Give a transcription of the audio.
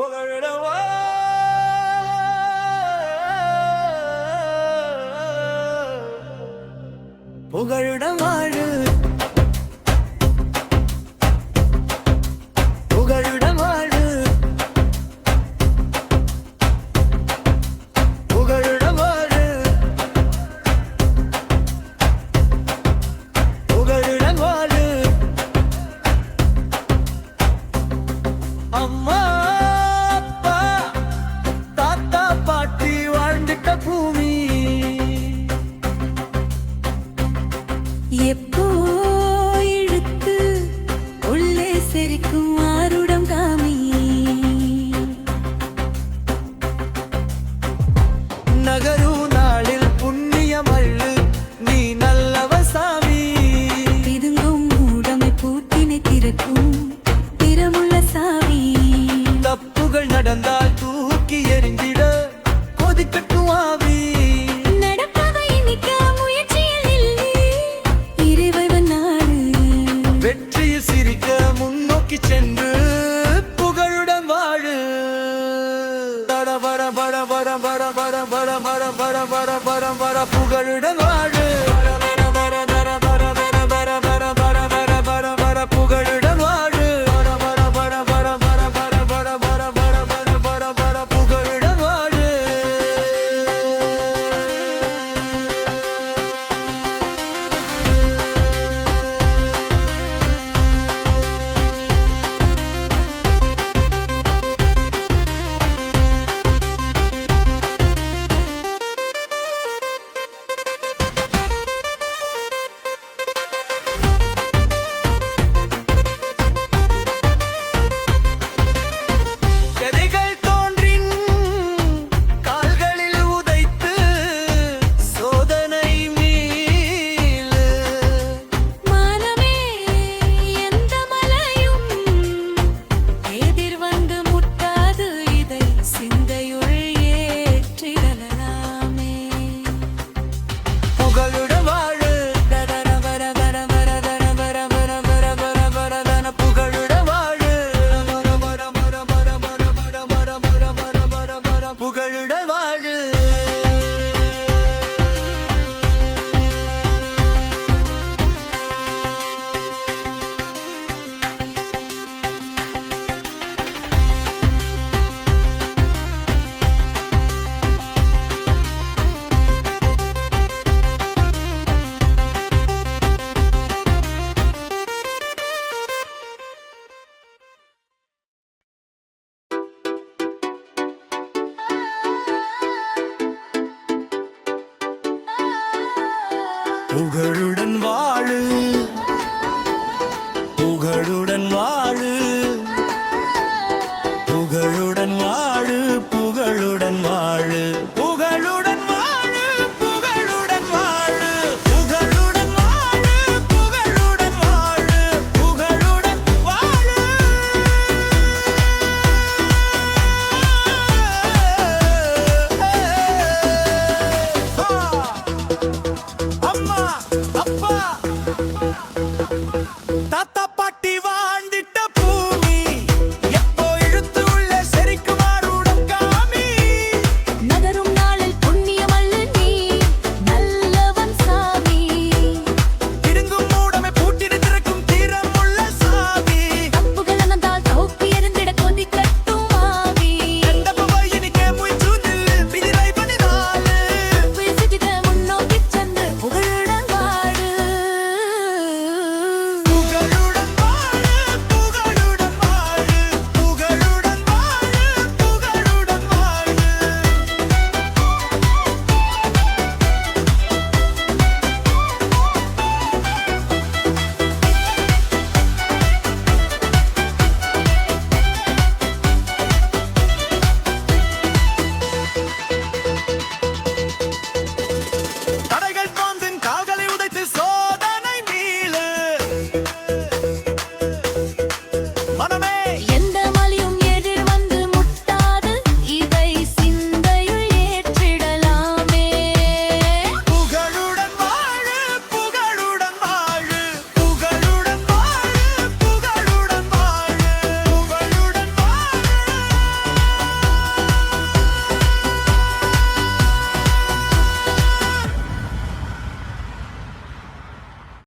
புகழிடவா புகழிடம் வாழு புகழிடம் வாழு புகழிடம் வாழு புகழிடம் வாழு அம்மா அப்பா தாத்தா பாட்டி வாழ்ந்துட்ட பூமி எப்போ இழுத்து உள்ளே செரிக்கும் ஆருடம் காமி நகரு நாளில் புண்ணியமள்ளு நீ நல்லவ சாமி பிதுங்கும் மூடமை பூட்டினை திறக்கும் திறமுள்ள சாவி தப்புகள் நடந்தால் தூக்கி எறிந்திட கொதிக்கட்டும் ஆவி நடப்பவை நிற்க முயற்சியில் இல்லை இறைவன் நாடு வெற்றியில் சிரிக்க முன்னோக்கி சென்று புகழுடன் வாழு தட வர வர வர வர வர வர வர வர வர வர வர புகழுடன் வாழு புகழுடன் வாழு புகழுடன் வாழு கதைகள் தோன்றின் கால்களில் உதைத்து சோதனை மீளு மானமே எந்த மலையும் எதிர் வந்து முட்டாது இதை சிந்தையுள் ஏற்றிடலாமே புகழுடன் வாழு தர வர வர வர தர வர வர வர வர வர தன புகழுடன் வாழு வர வர வர வர வர வர வர வர வர வர வர புகழுடன் வாழு புகழுடன்